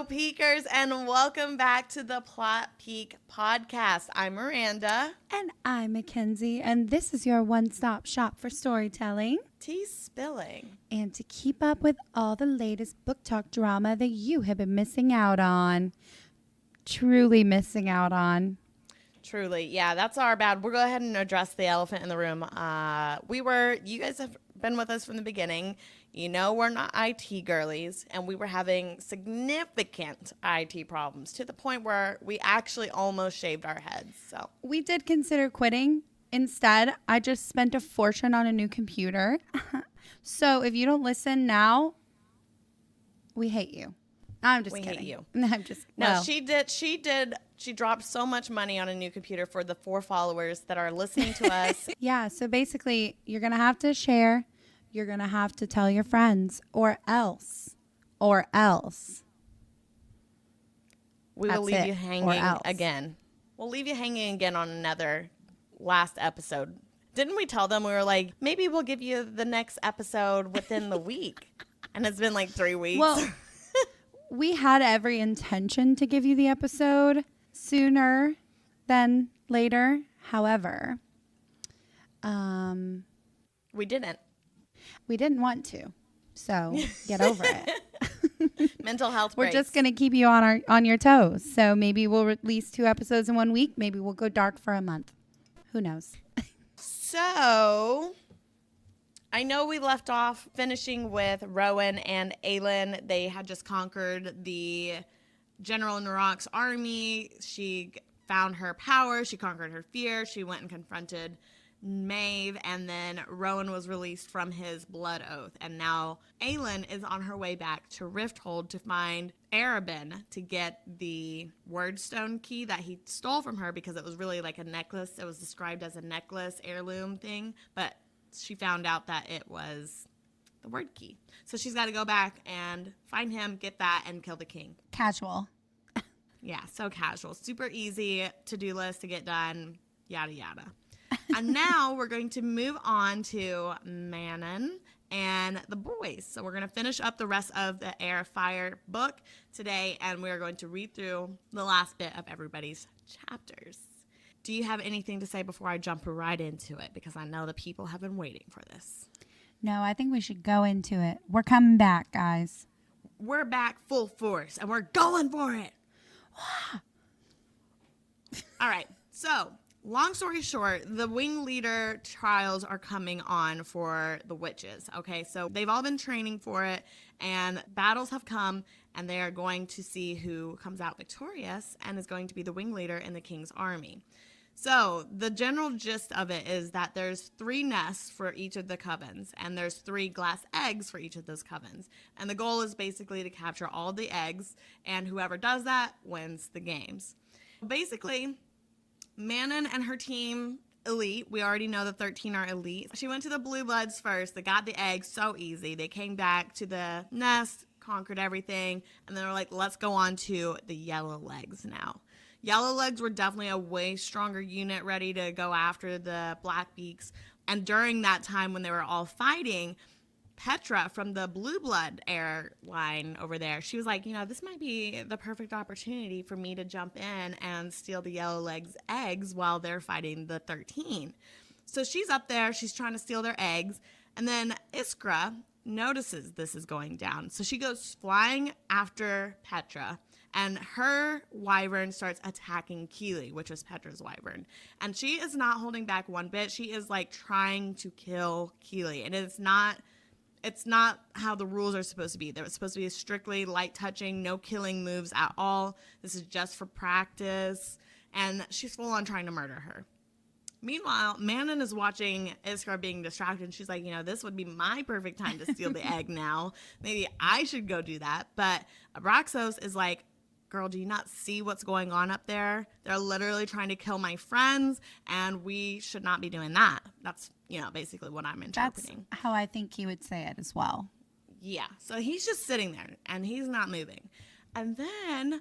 Hello, Peakers, and welcome back to the Plot Peak Podcast. I'm Miranda. And I'm Mackenzie, and this is your one-stop shop for storytelling. Tea spilling. And to keep up with all the latest book talk drama that you have been missing out on. Truly missing out on. Truly, yeah, that's our bad. We'll go ahead and address the elephant in the room. You guys have been with us from the beginning. You know we're not IT girlies, and we were having significant IT problems to the point where we actually almost shaved our heads. So we did consider quitting. Instead, I just spent a fortune on a new computer. So if you don't listen now, we hate you. I'm just kidding. We hate you. I'm just No, she did. She dropped so much money on a new computer for the 4 followers that are listening to us. Yeah, so basically, you're going to have to share. You're going to have to tell your friends, or else. We will leave you hanging again. We'll leave you hanging again on another last episode. Didn't we tell them we were like, maybe we'll give you the next episode within the week? And it's been like 3 weeks. Well, we had every intention to give you the episode sooner than later. However, we didn't. We didn't want to. So get over it. Mental health We're breaks. just going to keep you on your toes. So maybe we'll release 2 episodes in 1 week. Maybe we'll go dark for a month. Who knows? So I know we left off finishing with Rowan and Aelin. They had just conquered the General Narok's army. She found her power. She conquered her fear. She went and confronted Maeve, and then Rowan was released from his blood oath. And now Aelin is on her way back to Rifthold to find Arabin to get the Wordstone key that he stole from her, because it was really like a necklace. It was described as a necklace heirloom thing, but she found out that it was the word key. So she's got to go back and find him, get that, and kill the king. Casual. Yeah, so casual. Super easy to-do list to get done, yada, yada. And now we're going to move on to Manon and the boys. So we're going to finish up the rest of the Heir of Fire book today, and we're going to read through the last bit of everybody's chapters. Do you have anything to say before I jump right into it? Because I know the people have been waiting for this. No, I think we should go into it. We're coming back, guys. We're back full force, and we're going for it. All right, so long story short, the wing leader trials are coming on for the witches, okay? So they've all been training for it, and battles have come, and they are going to see who comes out victorious and is going to be the wing leader in the king's army. So the general gist of it is that there's 3 nests for each of the covens, and there's 3 glass eggs for each of those covens. And the goal is basically to capture all the eggs, and whoever does that wins the games. Basically, Manon and her team, elite. We already know the 13 are elite. She went to the blue bloods first. They got the eggs so easy. They came back to the nest, conquered everything, and then they're like, let's go on to the yellow legs now. Yellow legs were definitely a way stronger unit ready to go after the black beaks. And during that time when they were all fighting, Petra from the Blue Blood Air line over there, she was like, this might be the perfect opportunity for me to jump in and steal the yellow legs eggs while they're fighting the 13. So she's up there, she's trying to steal their eggs, and then Iskra notices this is going down. So she goes flying after Petra, and her wyvern starts attacking Keely, which is Petra's wyvern. And she is not holding back one bit. She is like trying to kill Keely, and it's not how the rules are supposed to be. They're supposed to be strictly light touching, no killing moves at all. This is just for practice. And she's full on trying to murder her. Meanwhile, Manon is watching Iskra being distracted. And she's like, this would be my perfect time to steal the egg now. Maybe I should go do that. But Abraxos is like, girl, do you not see what's going on up there? They're literally trying to kill my friends, and we should not be doing that. That's, basically what I'm interpreting. That's how I think he would say it as well. Yeah. So he's just sitting there, and he's not moving. And then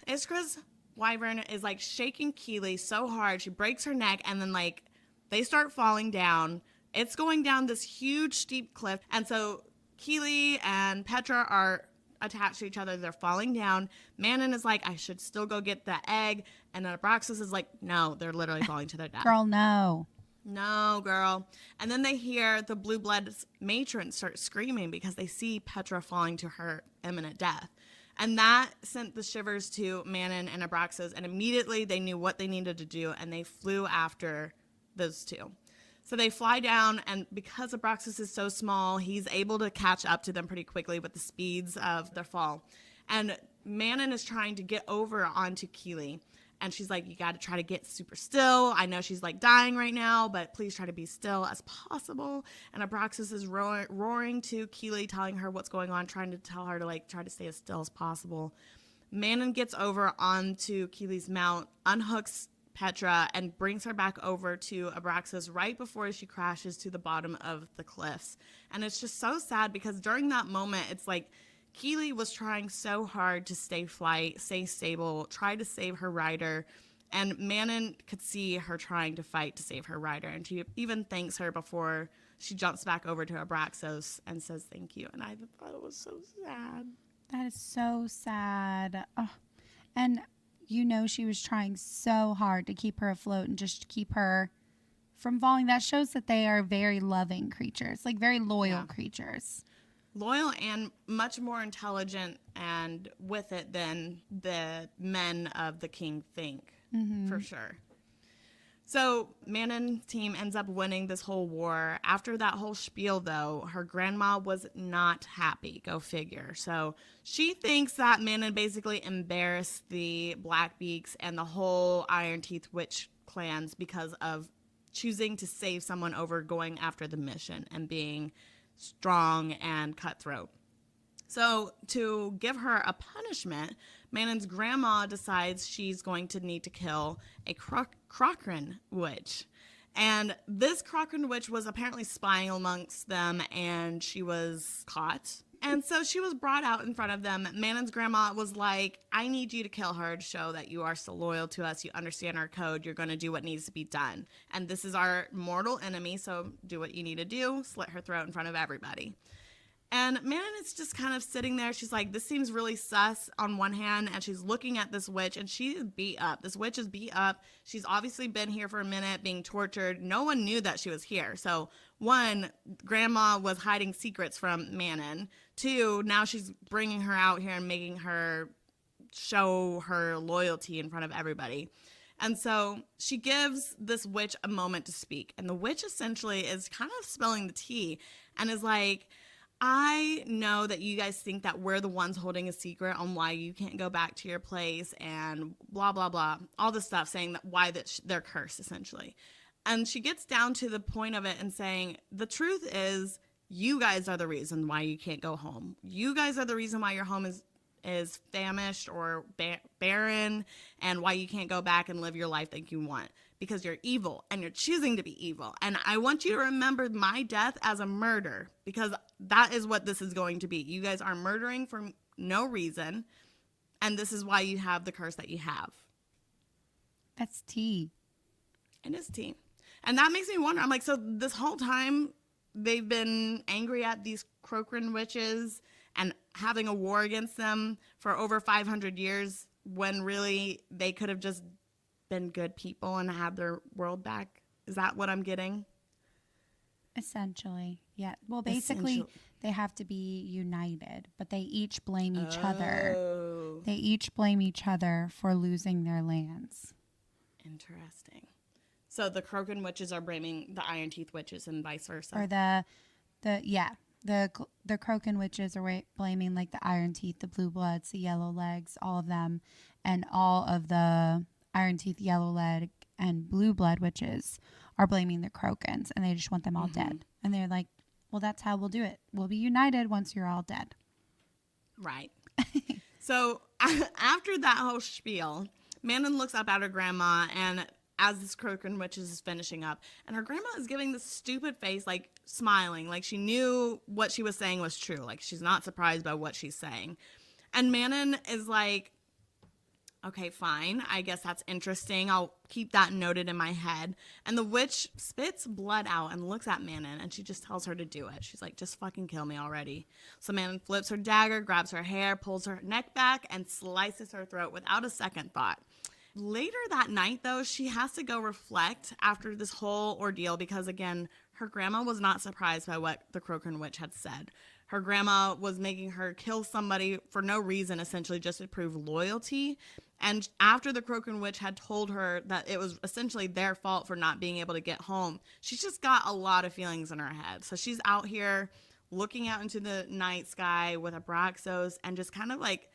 Iskra's wyvern is, like, shaking Keely so hard. She breaks her neck, and then, like, they start falling down. It's going down this huge, steep cliff. And so Keely and Petra are attached to each other. They're falling down. Manon is like, I should still go get the egg. And then Abraxas is like, no, they're literally falling to their death. Girl, no. No, girl. And then they hear the blue blood matron start screaming because they see Petra falling to her imminent death. And that sent the shivers to Manon and Abraxas, and immediately they knew what they needed to do, and they flew after those two. So they fly down, and because Abraxas is so small, he's able to catch up to them pretty quickly with the speeds of their fall. And Manon is trying to get over onto Keely. And she's like, you got to try to get super still. I know she's like dying right now, but please try to be still as possible. And Abraxas is roaring to Keely, telling her what's going on, trying to tell her to like try to stay as still as possible. Manon gets over onto Keely's mount, unhooks Petra, and brings her back over to Abraxas right before she crashes to the bottom of the cliffs. And it's just so sad because during that moment, it's like, Keely was trying so hard to stay stable, try to save her rider, and Manon could see her trying to fight to save her rider, and she even thanks her before she jumps back over to Abraxas and says thank you, and I thought it was so sad. That is so sad. Oh. And you know she was trying so hard to keep her afloat and just keep her from falling. That shows that they are very loving creatures, like very loyal creatures. Loyal and much more intelligent and with it than the men of the king think, for sure. So Manon's team ends up winning this whole war. After that whole spiel, though, her grandma was not happy. Go figure. So she thinks that Manon basically embarrassed the Blackbeaks and the whole Iron Teeth Witch clans because of choosing to save someone over going after the mission and being strong and cutthroat. So to give her a punishment, Manon's grandma decides she's going to need to kill a Cochrane witch. And this Cochrane witch was apparently spying amongst them, and she was caught. And so she was brought out in front of them. Manon's grandma was like, I need you to kill her to show that you are still loyal to us. You understand our code. You're going to do what needs to be done. And this is our mortal enemy, so do what you need to do. Slit her throat in front of everybody. And Manon is just kind of sitting there. She's like, this seems really sus on one hand. And she's looking at this witch, and she's beat up. This witch is beat up. She's obviously been here for a minute being tortured. No one knew that she was here. So one, grandma was hiding secrets from Manon. Two, now she's bringing her out here and making her show her loyalty in front of everybody. And so she gives this witch a moment to speak. And the witch essentially is kind of spilling the tea and is like, I know that you guys think that we're the ones holding a secret on why you can't go back to your place and blah, blah, blah. All this stuff saying that why that they're cursed, essentially. And she gets down to the point of it and saying, the truth is, you guys are the reason why you can't go home. You guys are the reason why your home is famished or barren, and why you can't go back and live your life like you want. Because you're evil, and you're choosing to be evil. And I want you to remember my death as a murder, because that is what this is going to be. You guys are murdering for no reason, and this is why you have the curse that you have. That's tea. It is tea. And that makes me wonder. I'm like, so this whole time they've been angry at these Cochrane witches and having a war against them for over 500 years when really they could have just been good people and had their world back. Is that what I'm getting? Essentially, yeah. Well, basically, they have to be united, but they each blame each other. They each blame each other for losing their lands. Interesting. So the Cochrane witches are blaming the Iron Teeth witches and vice versa. Or the Cochrane witches are blaming like the Iron Teeth, the Blue Bloods, the Yellow Legs, all of them, and all of the Iron Teeth, Yellow Leg, and Blue Blood witches are blaming the Crochans, and they just want them all dead. And they're like, well, that's how we'll do it. We'll be united once you're all dead. Right. So after that whole spiel, Manon looks up at her grandma, and as this Cochrane witch is finishing up, and her grandma is giving this stupid face, like smiling, like she knew what she was saying was true. Like she's not surprised by what she's saying. And Manon is like, Okay, fine. I guess that's interesting. I'll keep that noted in my head. And the witch spits blood out and looks at Manon, and she just tells her to do it. She's like, just fucking kill me already. So Manon flips her dagger, grabs her hair, pulls her neck back, and slices her throat without a second thought. Later that night, though, she has to go reflect after this whole ordeal because, again, her grandma was not surprised by what the Croaker Witch had said. Her grandma was making her kill somebody for no reason, essentially just to prove loyalty. And after the Croaker Witch had told her that it was essentially their fault for not being able to get home, she's just got a lot of feelings in her head. So she's out here looking out into the night sky with Abraxos and just kind of like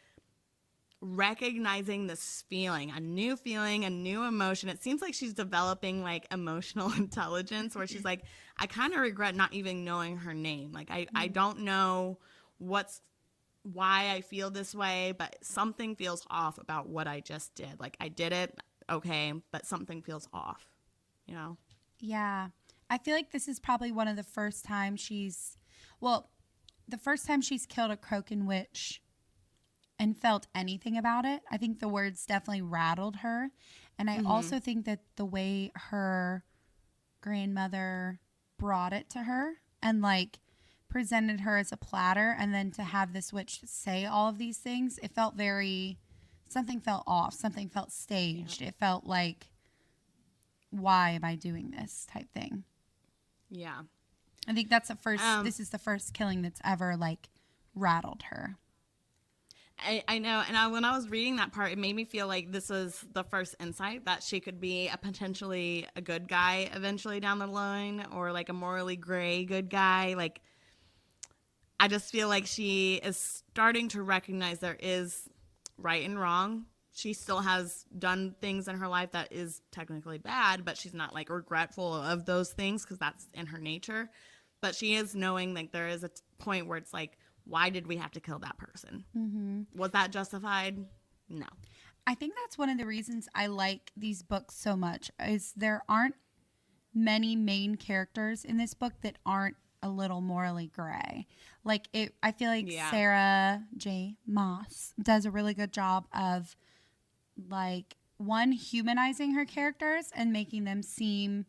recognizing this feeling, a new emotion. It seems like she's developing like emotional intelligence where she's like, I kind of regret not even knowing her name. Like, I don't know why I feel this way, but something feels off about what I just did. Like, I did it, okay, but something feels off, you know? Yeah. I feel like this is probably one of the first times the first time she's killed a Croaker Witch and felt anything about it. I think the words definitely rattled her. And I also think that the way her grandmother brought it to her and like presented her as a platter, and then to have this witch say all of these things, it felt something felt off, something felt staged. It felt like, why am I doing this type thing? Yeah. I think that's this is the first killing that's ever like rattled her. I know, and when I was reading that part, it made me feel like this was the first insight that she could be potentially a good guy eventually down the line, or like a morally gray good guy. Like, I just feel like she is starting to recognize there is right and wrong. She still has done things in her life that is technically bad, but she's not like regretful of those things because that's in her nature. But she is knowing like there is a point where it's like, why did we have to kill that person? Mm-hmm. Was that justified? No. I think that's one of the reasons I like these books so much is there aren't many main characters in this book that aren't a little morally gray. Like I feel like Sarah J. Maas does a really good job of like humanizing her characters and making them seem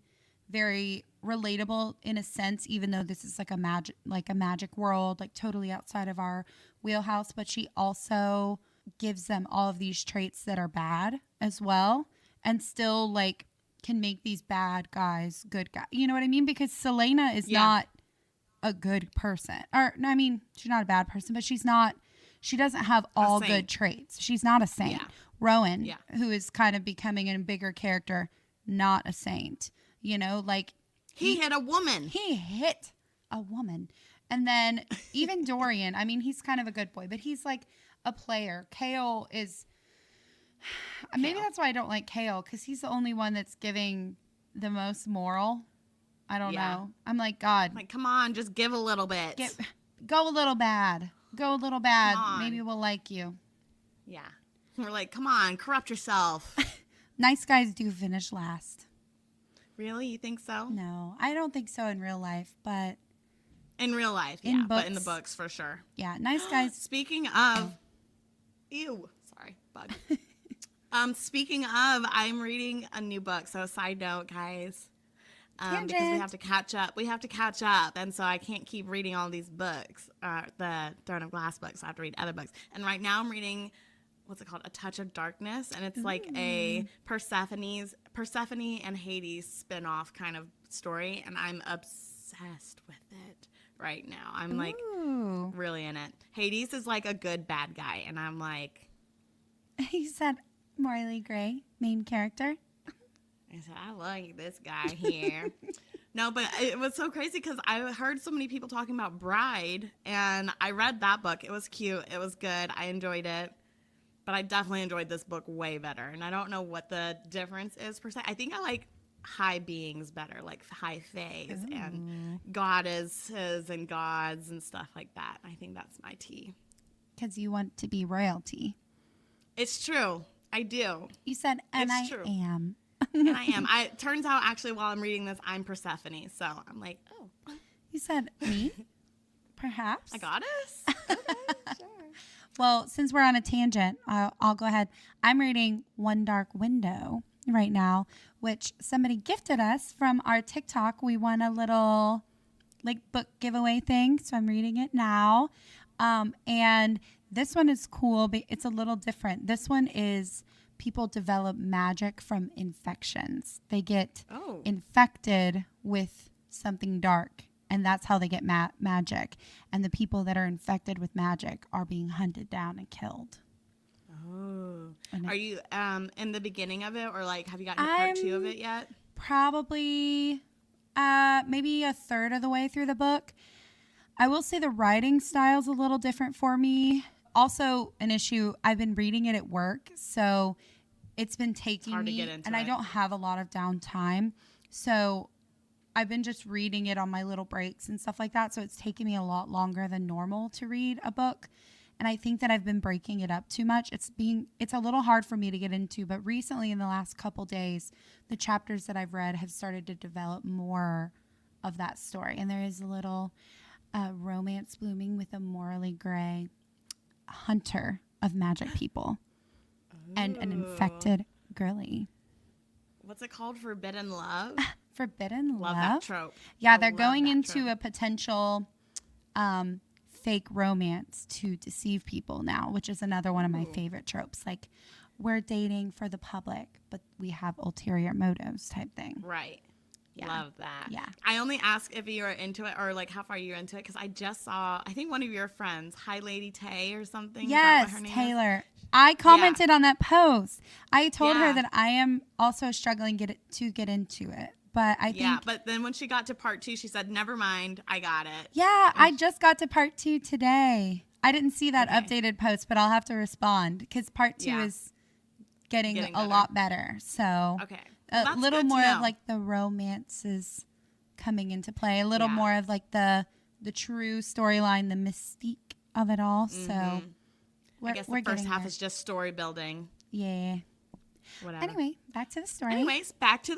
very relatable in a sense, even though this is like a magic world, like totally outside of our wheelhouse. But she also gives them all of these traits that are bad as well, and still like can make these bad guys good guys. You know what I mean? Because Selena is not a good person, or I mean, she's not a bad person, but she doesn't have all good traits. She's not a saint. Yeah. Rowan, who is kind of becoming a bigger character, not a saint. You know, like he hit a woman. He hit a woman. And then even Dorian, I mean, he's kind of a good boy, but he's like a player. Chaol is, maybe that's why I don't like Chaol, because he's the only one that's giving the most moral. I don't know. I'm like, God. Like, come on, just give a little bit. Go a little bad. Go a little bad. Maybe we'll like you. Yeah. We're like, come on, corrupt yourself. Nice guys do finish last. Really? You think so? No, I don't think so in real life, but... In real life, yeah, but in the books, for sure. Yeah, nice guys... Speaking of... Ew. Sorry, bug. Speaking of, I'm reading a new book, so side note, guys. Because we have to catch up. And so I can't keep reading all these books, the Throne of Glass books. I have to read other books. And right now I'm reading... what's it called? A Touch of Darkness. And it's like a Persephone and Hades spin-off kind of story. And I'm obsessed with it right now. I'm like really in it. Hades is like a good bad guy. And I'm like... You said morally gray, main character. I said, I like this guy here. No, but it was so crazy because I heard so many people talking about Bride. And I read that book. It was cute. It was good. I enjoyed it. But I definitely enjoyed this book way better. And I don't know what the difference is per se. I think I like high beings better, like high fays and goddesses and gods and stuff like that. I think that's my tea. Because you want to be royalty. It's true. I do. You said, and I am. And I am. It turns out, actually, while I'm reading this, I'm Persephone. So I'm like, oh. You said me? Perhaps. A goddess? Okay, sure. Well, since we're on a tangent, I'll go ahead. I'm reading One Dark Window right now, which somebody gifted us from our TikTok. We won a little book giveaway thing, so I'm reading it now. And this one is cool, but it's a little different. This one is people develop magic from infections. They get infected with something dark, and that's how they get magic. And the people that are infected with magic are being hunted down and killed. Oh. Are you in the beginning of it, or have you gotten to part 2 of it yet? Probably maybe a third of the way through the book. I will say the writing style's a little different for me. Also, an issue, I've been reading it at work, so it's been taking me, and I don't have a lot of downtime. So I've been just reading it on my little breaks and stuff like that. So it's taking me a lot longer than normal to read a book. And I think that I've been breaking it up too much. It's a little hard for me to get into, but recently in the last couple days, the chapters that I've read have started to develop more of that story. And there is a little romance blooming with a morally gray hunter of magic people and an infected girly. What's it called? Forbidden Love? Forbidden Love? Love that trope. Yeah, they're going into a potential fake romance to deceive people now, which is another one of my favorite tropes. We're dating for the public, but we have ulterior motives type thing. Right. Yeah. Love that. Yeah. I only ask if you are into it or how far you're into it because I just saw, I think one of your friends, Hi Lady Tay or something. Yes, is that what her name Taylor. Is? I commented on that post. I told her that I am also struggling to get into it. But I think... Yeah, but then when she got to part 2, she said, never mind, I got it. Yeah, I just got to part 2 today. I didn't see that updated post, but I'll have to respond because part 2 is getting a lot better. So a little more of the romance is coming into play. A little more of the true storyline, the mystique of it all. So I guess the first half is just story building. Yeah. Whatever. Anyway, back to the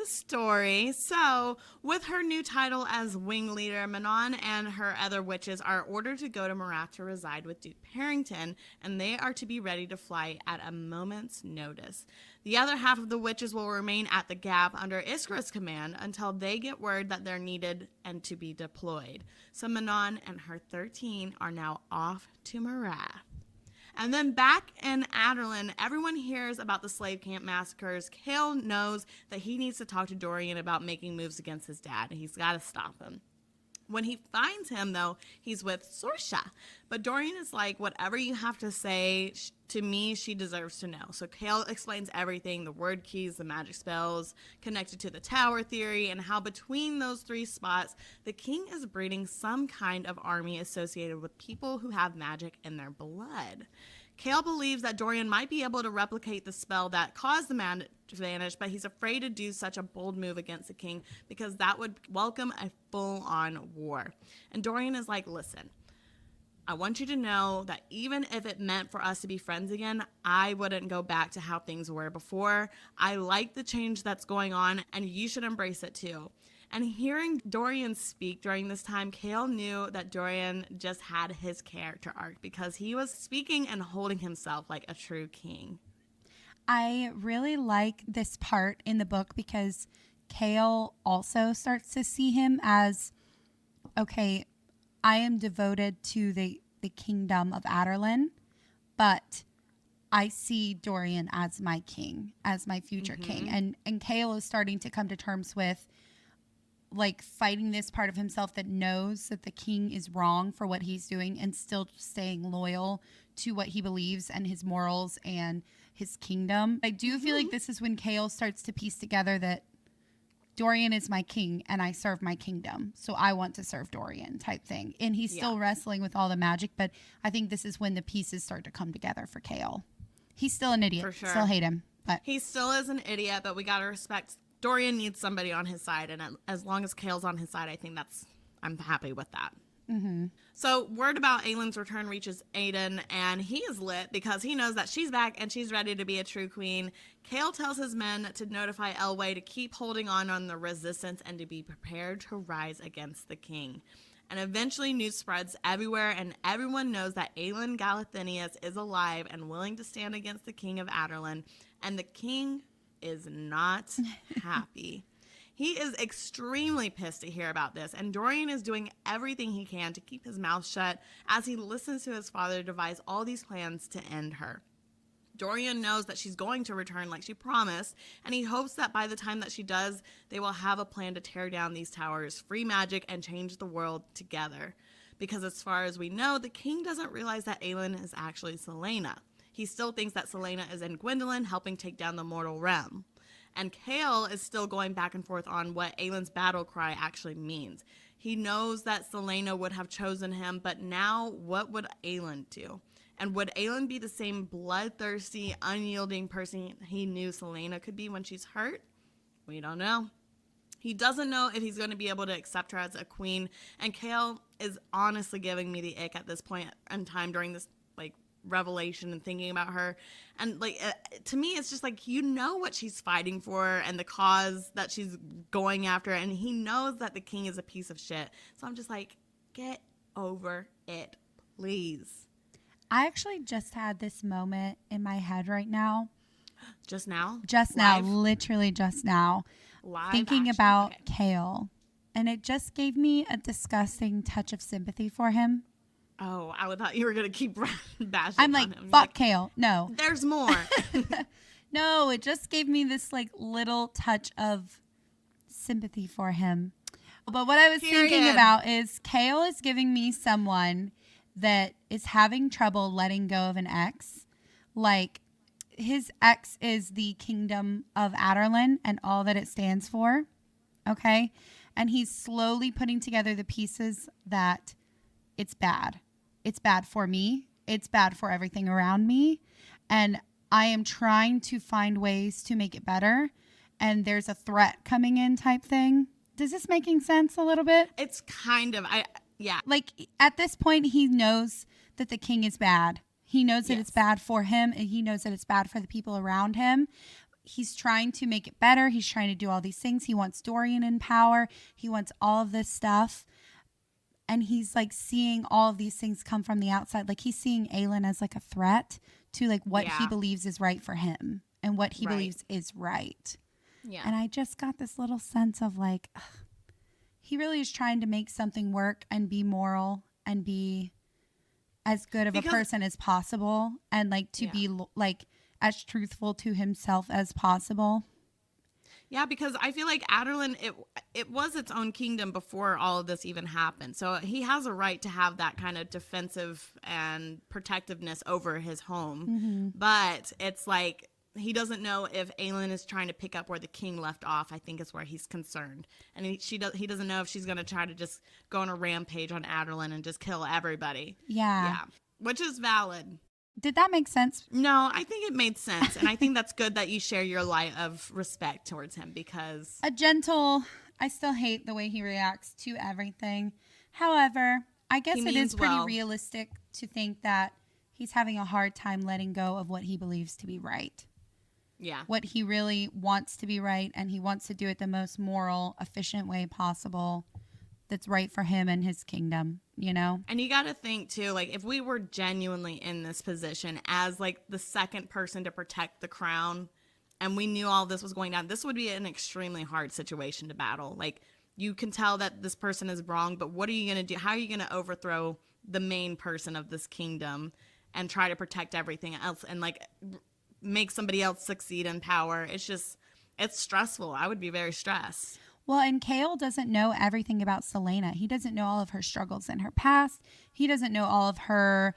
story. So, with her new title as wing leader, Manon and her other witches are ordered to go to Marath to reside with Duke Parrington, and they are to be ready to fly at a moment's notice. The other half of the witches will remain at the Gap under Iskra's command until they get word that they're needed and to be deployed. So Manon and her 13 are now off to Marath. And then back in Aderlin, everyone hears about the slave camp massacres. Chaol knows that he needs to talk to Dorian about making moves against his dad. He's got to stop him. When he finds him, though, he's with Sorsha. But Dorian is like, whatever you have to say to me, she deserves to know. So Chaol explains everything, the word keys, the magic spells, connected to the tower theory, and how between those 3 spots, the king is breeding some kind of army associated with people who have magic in their blood. Chaol believes that Dorian might be able to replicate the spell that caused the man to vanish, but he's afraid to do such a bold move against the king because that would welcome a full-on war. And Dorian is like, listen, I want you to know that even if it meant for us to be friends again, I wouldn't go back to how things were before. I like the change that's going on, and you should embrace it too. And hearing Dorian speak during this time, Chaol knew that Dorian just had his character arc because he was speaking and holding himself like a true king. I really like this part in the book because Chaol also starts to see him as, okay, I am devoted to the kingdom of Aderlin, but I see Dorian as my king, as my future king. And Chaol is starting to come to terms with fighting this part of himself that knows that the king is wrong for what he's doing and still staying loyal to what he believes and his morals and his kingdom. I do feel like this is when Chaol starts to piece together that Dorian is my king and I serve my kingdom, so I want to serve Dorian type thing. And he's still wrestling with all the magic, but I think this is when the pieces start to come together for Chaol. He's still an idiot. For sure. Still hate him. But he still is an idiot, but we got to respect Dorian needs somebody on his side, and as long as Chaol's on his side, I think I'm happy with that. So word about Aelin's return reaches Aedion, and he is lit because he knows that she's back and she's ready to be a true queen. Chaol tells his men to notify Elwë to keep holding on the resistance and to be prepared to rise against the king. And eventually news spreads everywhere, and everyone knows that Aelin Galathynius is alive and willing to stand against the king of Adarlan. And the king is not happy. He is extremely pissed to hear about this, and Dorian is doing everything he can to keep his mouth shut as he listens to his father devise all these plans to end her. Dorian knows that she's going to return like she promised, and he hopes that by the time that she does, they will have a plan to tear down these towers, free magic, and change the world together. Because as far as we know, the king doesn't realize that Aelin is actually Celaena. He still thinks that Celaena is in Gwendolyn helping take down the mortal realm. And Chaol is still going back and forth on what Aelin's battle cry actually means. He knows that Celaena would have chosen him, but now what would Aelin do? And would Aelin be the same bloodthirsty, unyielding person he knew Celaena could be when she's hurt? We don't know. He doesn't know if he's going to be able to accept her as a queen, and Chaol is honestly giving me the ick at this point in time during this revelation and thinking about her. And to me, it's just you know what she's fighting for and the cause that she's going after, and he knows that the king is a piece of shit. So I'm just get over it, please. I actually just had this moment in my head right now. Just now? Just Live? now, literally just now. Live thinking action? about Okay. Chaol. And it just gave me a disgusting touch of sympathy for him. Oh, I thought you were going to keep bashing I'm on him. fuck Chaol. No. There's more. No, it just gave me this little touch of sympathy for him. But what I was thinking about is Chaol is giving me someone that is having trouble letting go of an ex. His ex is the kingdom of Adarlan and all that it stands for. Okay? And he's slowly putting together the pieces that it's bad. It's bad for me. It's bad for everything around me. And I am trying to find ways to make it better. And there's a threat coming in type thing. Does this making sense a little bit? It's kind of, yeah. At this point, he knows that the king is bad. He knows that Yes. it's bad for him, and he knows that it's bad for the people around him. He's trying to make it better. He's trying to do all these things. He wants Dorian in power. He wants all of this stuff. And he's seeing all of these things come from the outside. He's seeing Aelin as a threat to what he believes is right for him and what he believes is right. Yeah. And I just got this little sense of ugh, he really is trying to make something work and be moral and be as good of a person as possible and to be as truthful to himself as possible. Yeah, because I feel like Adarlan, it was its own kingdom before all of this even happened. So he has a right to have that kind of defensive and protectiveness over his home. Mm-hmm. But it's he doesn't know if Aelin is trying to pick up where the king left off. I think is where he's concerned. And he doesn't know if she's going to try to just go on a rampage on Adarlan and just kill everybody. Yeah. Which is valid. Did that make sense? No, I think it made sense. And I think that's good that you share your light of respect towards him because... I still hate the way he reacts to everything. However, I guess it is pretty realistic to think that he's having a hard time letting go of what he believes to be right. Yeah. What he really wants to be right, and he wants to do it the most moral, efficient way possible that's right for him and his kingdom, you know? And you got to think, too, if we were genuinely in this position as, the second person to protect the crown, and we knew all this was going down, this would be an extremely hard situation to battle. You can tell that this person is wrong, but what are you going to do? How are you going to overthrow the main person of this kingdom and try to protect everything else and, make somebody else succeed in power? It's stressful. I would be very stressed. Well, and Chaol doesn't know everything about Celaena. He doesn't know all of her struggles in her past. He doesn't know all of her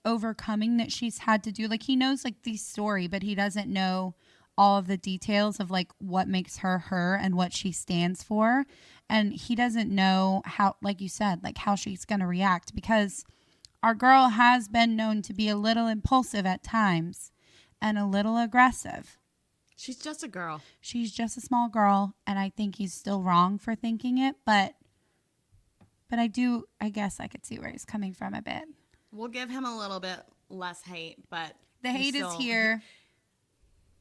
overcoming that she's had to do. He knows the story, but he doesn't know all of the details of what makes her her and what she stands for. And he doesn't know how, like you said, how she's going to react, because our girl has been known to be a little impulsive at times and a little aggressive. She's just a girl. She's just a small girl, and I think he's still wrong for thinking it, but I guess I could see where he's coming from a bit. We'll give him a little bit less hate, but the hate is here.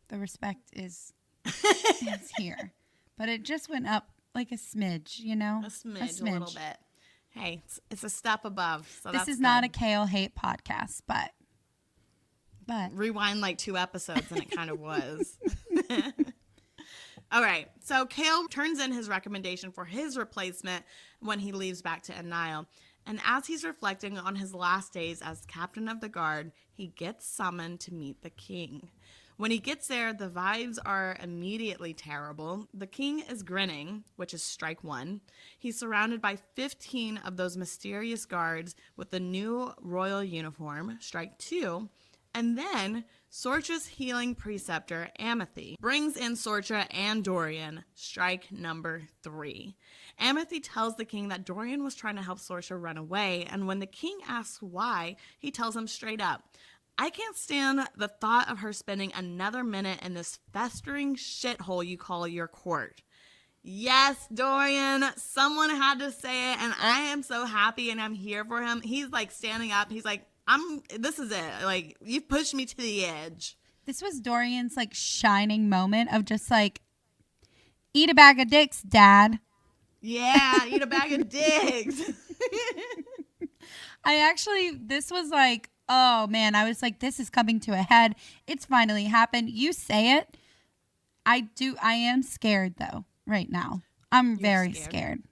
The respect is here. But it just went up a smidge, you know? A smidge, a little bit. Hey, it's a step above. So This that's is not a good. Chaol hate podcast, but Rewind like 2 episodes and it kind of was. All right. So Chaol turns in his recommendation for his replacement when he leaves back to Anile. And as he's reflecting on his last days as captain of the guard, he gets summoned to meet the king. When he gets there, the vibes are immediately terrible. The king is grinning, which is strike one. He's surrounded by 15 of those mysterious guards with the new royal uniform, strike two. And then Sorcha's healing preceptor, Amethy, brings in Sorcha and Dorian, strike number three. Amethy tells the king that Dorian was trying to help Sorcha run away, and when the king asks why, he tells him straight up, I can't stand the thought of her spending another minute in this festering shithole you call your court. Yes, Dorian, someone had to say it, and I am so happy and I'm here for him. He's like standing up. He's like, this is it. Like, you pushed me to the edge. this was Dorian's like shining moment of just like, eat a bag of dicks, Dad. Yeah, eat a bag of dicks. This was like, oh man, I was like, this is coming to a head. It's finally happened. You say it. I am scared though right now. I'm very scared.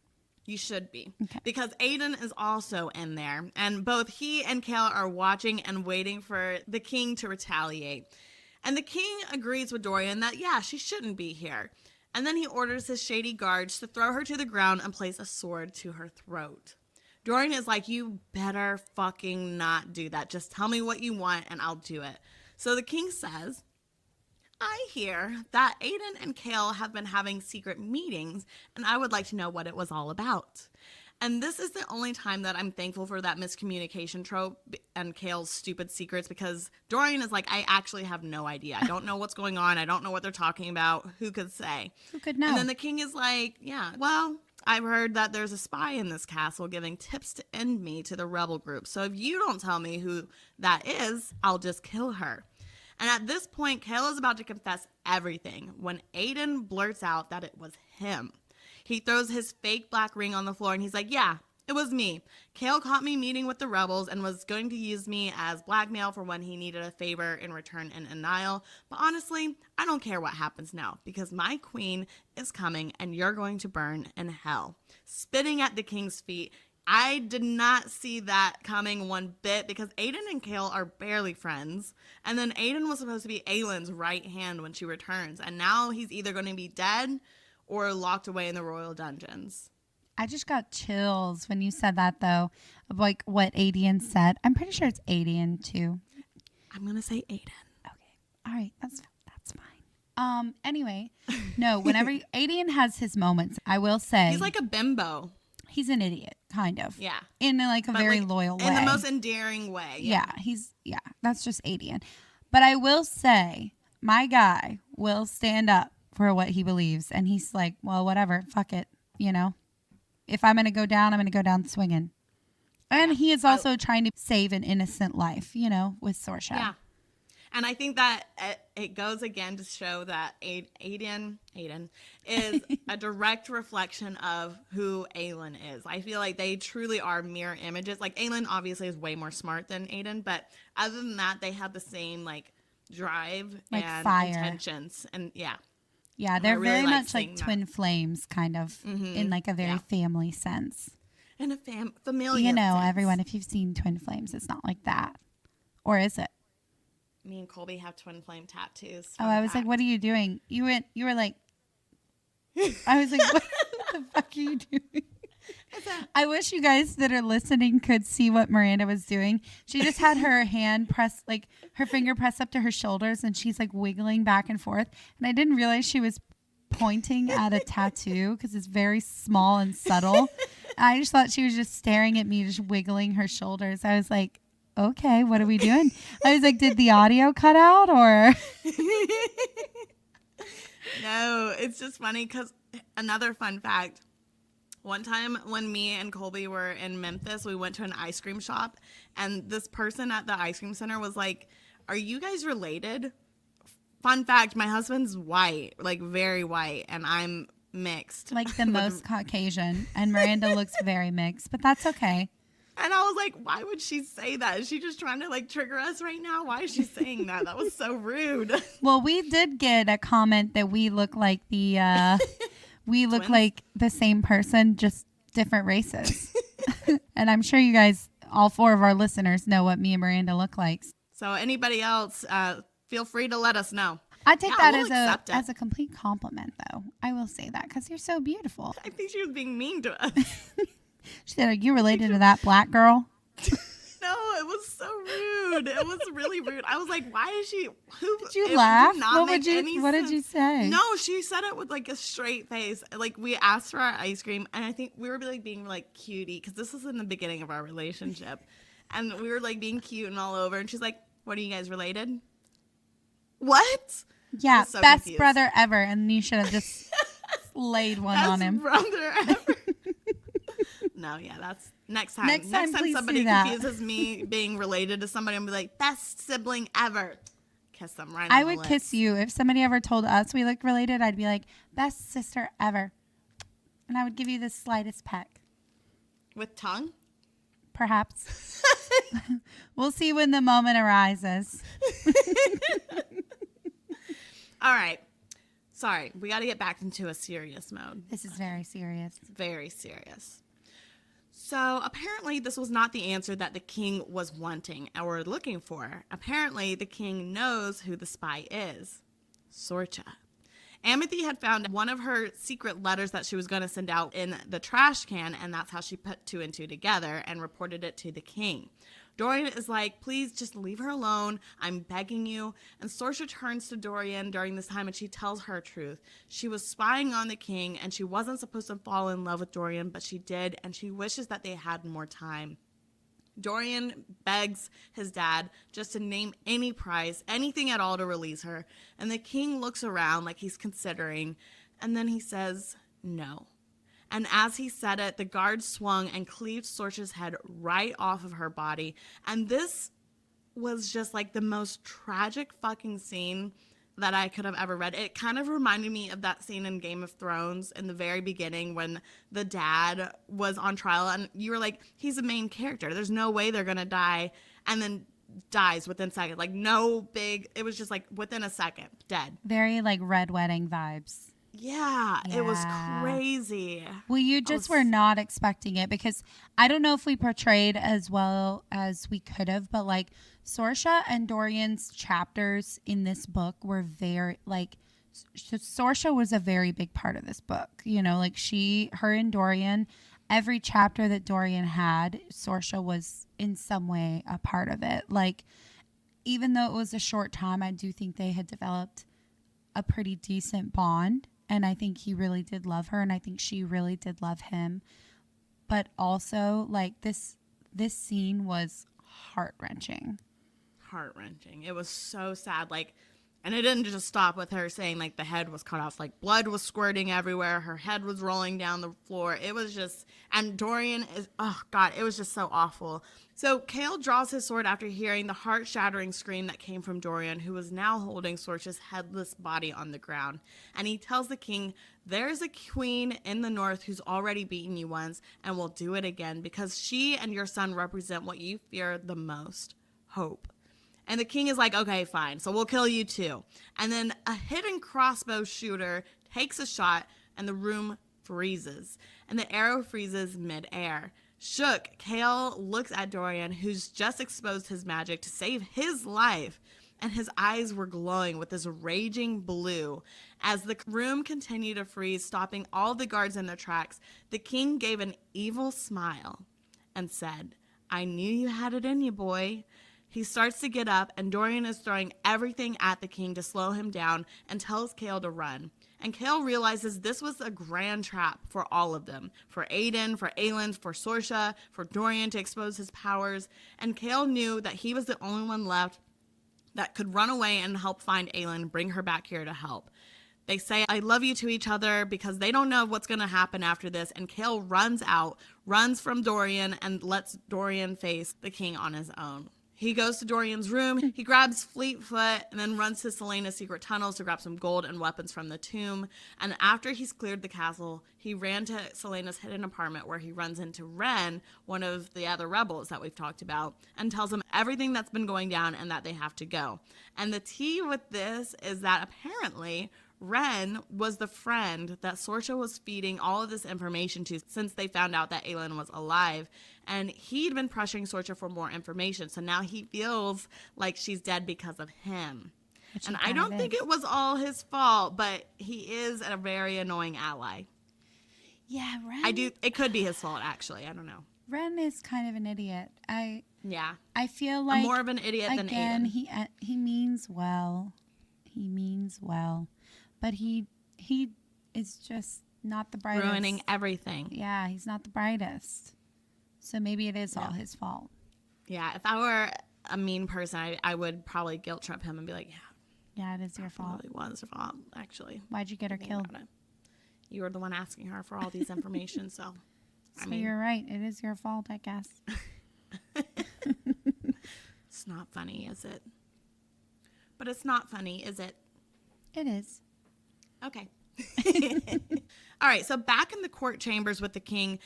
You should be. Okay. Because Aedion is also in there. And both he and Chaol are watching and waiting for the king to retaliate. And the king agrees with Dorian that, yeah, she shouldn't be here. And then he orders his shady guards to throw her to the ground and place a sword to her throat. Dorian is like, you better fucking not do that. Just tell me what you want and I'll do it. So the king says, I hear that Aedion and Chaol have been having secret meetings, and I would like to know what it was all about. And this is the only time that I'm thankful for that miscommunication trope and Chaol's stupid secrets, because Dorian is like, I actually have no idea. I don't know what's going on. I don't know what they're talking about. Who could say? Who could know? And then the king is like, yeah, well, I've heard that there's a spy in this castle giving tips to end me to the rebel group. So if you don't tell me who that is, I'll just kill her. And at this point, Chaol is about to confess everything when Aedion blurts out that it was him. He throws his fake black ring on the floor and he's like, yeah, it was me. Chaol caught me meeting with the rebels and was going to use me as blackmail for when he needed a favor in return in Anile. But honestly, I don't care what happens now because my queen is coming and you're going to burn in hell. Spitting at the king's feet, I did not see that coming one bit because Aedion and Chaol are barely friends. And then Aedion was supposed to be Aelin's right hand when she returns. And now he's either going to be dead or locked away in the royal dungeons. I just got chills when you said that though, of like what Aedion said. I'm pretty sure it's Aedion too. I'm going to say Aedion. Okay. All right. That's fine. Anyway, no, whenever Aedion has his moments, I will say He's like a bimbo. He's an idiot, kind of. Yeah. In like a very loyal way. In the most endearing way. Yeah, that's just Aedion. But I will say, my guy will stand up for what he believes. And he's like, well, whatever, fuck it, you know. If I'm going to go down, I'm going to go down swinging. And he is also trying to save an innocent life, you know, with Sorcha. Yeah. And I think that it goes again to show that Aedion is a direct reflection of who Aelin is. I feel like they truly are mirror images. Like, Aelin obviously is way more smart than Aedion, but other than that, they have the same, like, drive like and fire. Intentions. And, yeah. Yeah, they're really very much like that. twin flames, kind of, in like a very family sense. In a familial You know, sense. everyone, if you've seen Twin Flames, it's not like that. Or is it? Me and Colby have twin flame tattoos. Oh, I was like, what are you doing? You were like, I was like, what the fuck are you doing? I wish you guys that are listening could see what Miranda was doing. She just had her hand pressed, like her finger pressed up to her shoulders, and she's like wiggling back and forth. And I didn't realize she was pointing at a tattoo because it's very small and subtle. I just thought she was just staring at me, just wiggling her shoulders. I was like, okay, what are we doing? I was like, did the audio cut out or? No, it's just funny because another fun fact. One time when me and Colby were in Memphis, we went to an ice cream shop, and this person at the ice cream center was like, are you guys related? Fun fact, my husband's white, like very white, and I'm mixed. Like the most Caucasian. And Miranda looks very mixed, but that's okay. And I was like, why would she say that? Is she just trying to like trigger us right now? Why is she saying that? That was so rude. Well, we did get a comment that we look like the Twins? like the same person, just different races. And I'm sure you guys, all 4 of our listeners, know what me and Miranda look like. So anybody else, feel free to let us know. I take Yeah, that we'll accept it. as a complete compliment, though. I will say that because you're so beautiful. I think she was being mean to us. She said, "Are you related to that black girl?" No, it was so rude. It was really rude. I was like, why is she? Did you it laugh? did not What make any What did sense. you say? No, she said it with like a straight face. Like we asked for our ice cream, and I think we were like being like cutie because this was in the beginning of our relationship, and we were like being cute and all over. And she's like, "What are you guys related?" What? Yeah, so best confused. brother ever, and you should have just laid one on him. Brother ever. No, yeah, that's next time. Next time, please somebody do that. confuses me being related to somebody, I'm be like, best sibling ever. Kiss them right on I the would lips. kiss you if somebody ever told us we looked related. I'd be like, best sister ever, and I would give you the slightest peck, With tongue? perhaps. We'll see when the moment arises. All right. Sorry, we got to get back into a serious mode. This is very serious. Very serious. So apparently this was not the answer that the king was wanting or looking for. Apparently the king knows who the spy is. Sorcha. Amity had found one of her secret letters that she was going to send out in the trash can, and that's how she put 2 and 2 together and reported it to the king. Dorian is like, please just leave her alone. I'm begging you. And Sorcha turns to Dorian during this time and she tells her truth. She was spying on the king and she wasn't supposed to fall in love with Dorian, but she did, and she wishes that they had more time. Dorian begs his dad just to name any price, anything at all to release her. And the king looks around like he's considering, and then he says no. And as he said it, the guard swung and cleaved Sorcha's head right off of her body. And this was just like the most tragic fucking scene that I could have ever read. It kind of reminded me of that scene in Game of Thrones in the very beginning when the dad was on trial and you were like, he's the main character. There's no way they're going to die. And then dies within seconds. Like it was just like within a second, dead. Very like Red Wedding vibes. Yeah, it was Yeah. crazy. Well, you just were not expecting it because I don't know if we portrayed as well as we could have, but like Sorcha and Dorian's chapters in this book were very like Sorcha was a very big part of this book. You know, like her and Dorian, every chapter that Dorian had, Sorcha was in some way a part of it. Like, even though it was a short time, I do think they had developed a pretty decent bond. And I think he really did love her. And I think she really did love him. But also, like, this scene was heart-wrenching. Heart-wrenching. It was so sad. Like, and it didn't just stop with her saying, like, the head was cut off. Like, blood was squirting everywhere. Her head was rolling down the floor. It was just, and Dorian is, oh, God, it was just so awful. So Chaol draws his sword after hearing the heart-shattering scream that came from Dorian, who was now holding Sorcha's headless body on the ground. And he tells the king, there's a queen in the north who's already beaten you once and will do it again because she and your son represent what you fear the most, hope. And the king is like, okay, fine, so we'll kill you too. And then a hidden crossbow shooter takes a shot and the room freezes. And the arrow freezes midair. Shook, Chaol looks at Dorian, who's just exposed his magic to save his life. And his eyes were glowing with this raging blue. As the room continued to freeze, stopping all the guards in their tracks, the king gave an evil smile and said, I knew you had it in you, boy. He starts to get up, and Dorian is throwing everything at the king to slow him down and tells Chaol to run. And Chaol realizes this was a grand trap for all of them. For Aedion, for Aelin, for Sorcha, for Dorian to expose his powers. And Chaol knew that he was the only one left that could run away and help find Aelin and bring her back here to help. They say, I love you to each other because they don't know what's going to happen after this. And Chaol runs out, runs from Dorian, and lets Dorian face the king on his own. He goes to Dorian's room. He grabs Fleetfoot and then runs to Celaena's secret tunnels to grab some gold and weapons from the tomb. And after he's cleared the castle, he ran to Celaena's hidden apartment where he runs into Ren, one of the other rebels that we've talked about, and tells him everything that's been going down and that they have to go. And the tea with this is that apparently Ren was the friend that Sorcha was feeding all of this information to since they found out that Aelin was alive. And he'd been pressuring Sorcha for more information. So now he feels like she's dead because of him. And I don't think it was all his fault, but he is a very annoying ally. Yeah, Ren. It could be his fault, actually. I don't know. Ren is kind of an idiot. I feel I'm like more of an idiot than Aiden. He means well. He means well. But he is just not the brightest. Ruining everything. Yeah, he's not the brightest. So maybe it is all his fault. Yeah, if I were a mean person, I would probably guilt trip him and be like, yeah, it is your fault. It was your fault, actually. Why'd you get her killed? You were the one asking her for all these information, so. So you're right. It is your fault, I guess. It's not funny, is it? But it's not funny, is it? It is. Okay. All right, so back in the court chambers with the king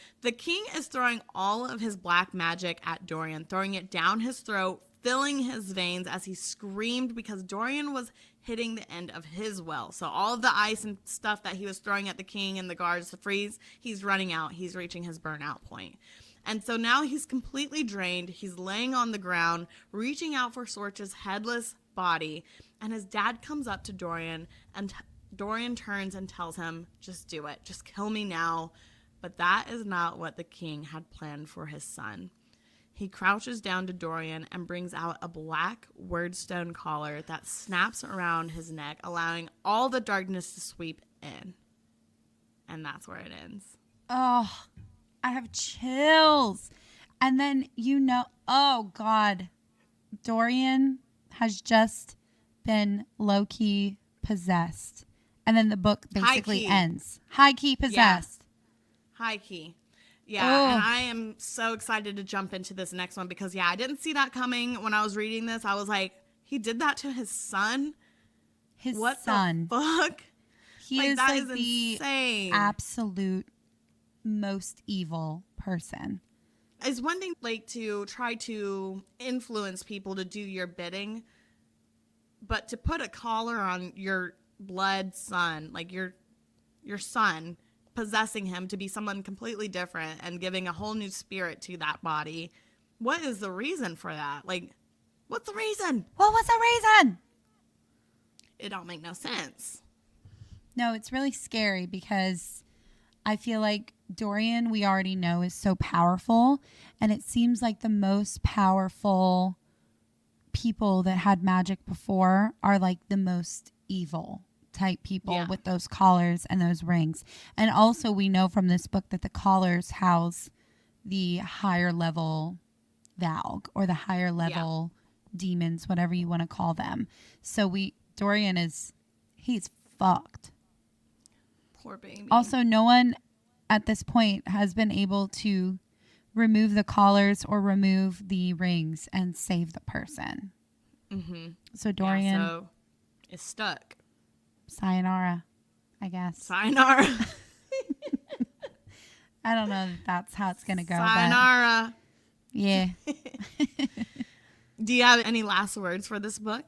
is throwing all of his black magic at Dorian, throwing it down his throat, filling his veins as he screamed because Dorian was hitting the end of his well. So all of the ice and stuff that he was throwing at the king and the guards to freeze, he's running out. He's reaching his burnout point. And so now he's completely drained. He's laying on the ground, reaching out for Sorcha's headless body. And his dad comes up to Dorian, and Dorian turns and tells him, just do it. Just kill me now. But that is not what the king had planned for his son. He crouches down to Dorian and brings out a black wordstone collar that snaps around his neck, allowing all the darkness to sweep in. And that's where it ends. Oh, I have chills. And then, oh God, Dorian has just been low-key possessed. And then the book basically ends. High-key possessed. Yeah. High-key. Yeah, and I am so excited to jump into this next one because, I didn't see that coming when I was reading this. I was like, he did that to his son? What the fuck? He is like the insane. Absolute most evil person. It's one thing like to try to influence people to do your bidding, but to put a collar on your blood son, like your son, possessing him to be someone completely different and giving a whole new spirit to that body. What is the reason for that? Like, what's the reason? What was the reason? It don't make no sense. No, it's really scary because I feel like Dorian, we already know, is so powerful. And it seems like the most powerful people that had magic before are like the most evil type people with those collars and those rings. And also we know from this book that the collars house the higher level Valg or the higher level demons, whatever you want to call them. So Dorian he's fucked. Poor baby. Also, no one at this point has been able to remove the collars or remove the rings and save the person. Mm-hmm. So Dorian is stuck. Sayonara, I guess. Sayonara. I don't know if that's how it's going to go. Sayonara. Yeah. Do you have any last words for this book?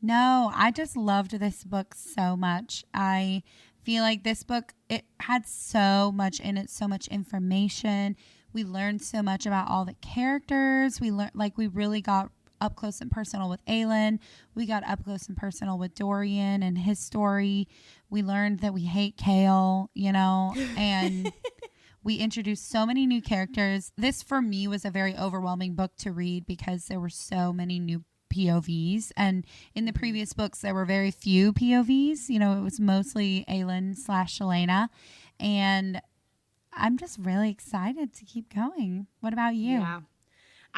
No, I just loved this book so much. I feel like this book, it had so much in it, so much information. We learned so much about all the characters. We really got up close and personal with Aelin. We got up close and personal with Dorian and his story. We learned that we hate Chaol, and we introduced so many new characters. This, for me, was a very overwhelming book to read because there were so many new POVs. And in the previous books, there were very few POVs. It was mostly Aelin / Celaena. And I'm just really excited to keep going. What about you? Yeah.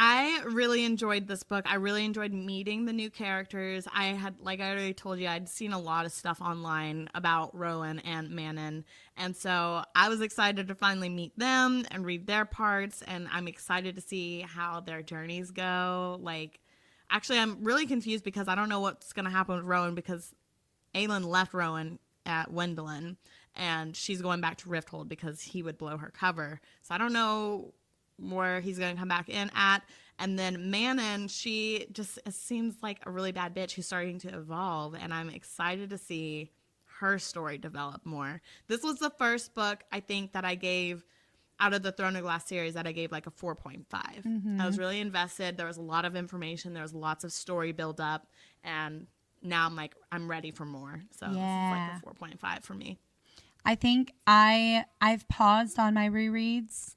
I really enjoyed this book. I really enjoyed meeting the new characters. I had, like I already told you, I'd seen a lot of stuff online about Rowan and Manon. And so I was excited to finally meet them and read their parts. And I'm excited to see how their journeys go. Like, actually, I'm really confused because I don't know what's going to happen with Rowan because Aelin left Rowan at Wendelin. And she's going back to Rifthold because he would blow her cover. So I don't know where he's going to come back in at. And then Manon, she just seems like a really bad bitch who's starting to evolve. And I'm excited to see her story develop more. This was the first book, I think, that I gave out of the Throne of Glass series that I gave like a 4.5. I was really invested. There was a lot of information. There was lots of story build up. And now I'm like, I'm ready for more. So this is like a 4.5 for me. I think I've paused on my rereads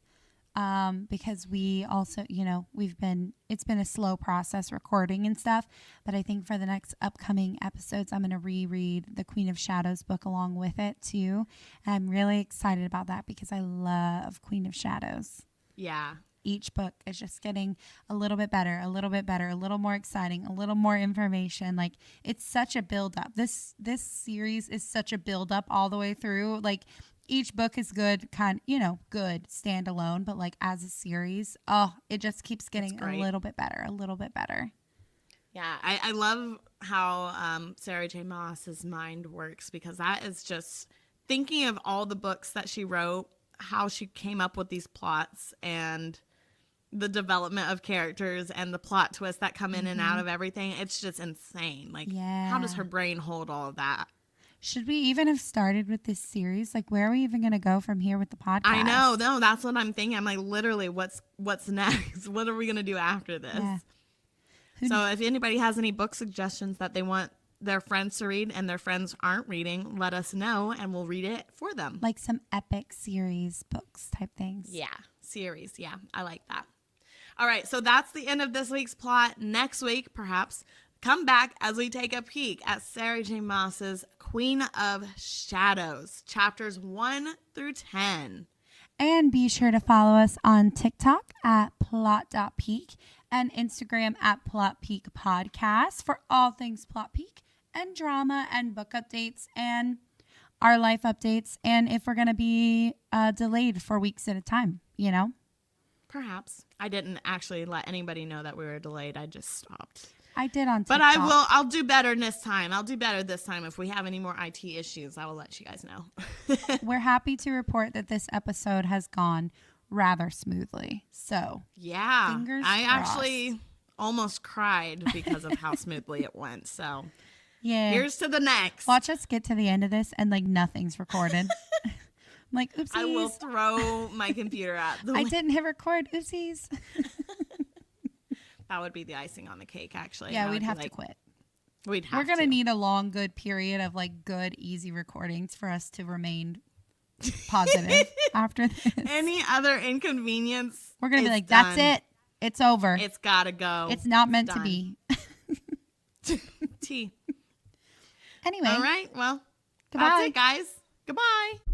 because we also, it's been a slow process recording and stuff. But I think for the next upcoming episodes, I'm going to reread the Queen of Shadows book along with it too. And I'm really excited about that because I love Queen of Shadows. Yeah. Each book is just getting a little bit better, a little bit better, a little more exciting, a little more information. Like, it's such a build up. This series is such a build up all the way through. Like, each book is good, good standalone, but like as a series, it just keeps getting a little bit better, a little bit better. Yeah, I love how Sarah J. Maas's mind works because that is just thinking of all the books that she wrote, how she came up with these plots and the development of characters and the plot twists that come in and out of everything. It's just insane. Like, how does her brain hold all of that? Should we even have started with this series? Like, where are we even going to go from here with the podcast? I know. No, that's what I'm thinking. I'm like, literally, what's next? What are we going to do after this? Yeah. So if anybody has any book suggestions that they want their friends to read and their friends aren't reading, let us know and we'll read it for them. Like some epic series books type things. Yeah, series. Yeah, I like that. All right, so that's the end of this week's plot. Next week, perhaps, come back as we take a peek at Sarah J. Maas's Queen of Shadows, chapters 1 through 10. And be sure to follow us on TikTok at plot.peak and Instagram at plotpeak podcast for all things plot peak and drama and book updates and our life updates. And if we're going to be delayed for weeks at a time, Perhaps. I didn't actually let anybody know that we were delayed. I just stopped. I did on TikTok. But I'll do better this time. I'll do better this time. If we have any more IT issues, I will let you guys know. We're happy to report that this episode has gone rather smoothly. So, yeah, fingers I crossed. actually almost cried because of how smoothly it went. So, yeah. Here's to the next. Watch us get to the end of this and like nothing's recorded. I'm like, oopsies. I will throw my computer at the I didn't hit record. Oopsies. That would be the icing on the cake, actually. Yeah, we'd have to quit. We're going to need a long, good period of like good, easy recordings for us to remain positive after this. Any other inconvenience? We're going to be like, done. That's it. It's over. It's got to go. It's not meant to be. T. Anyway. All right. Well, goodbye. That's it, guys. Goodbye.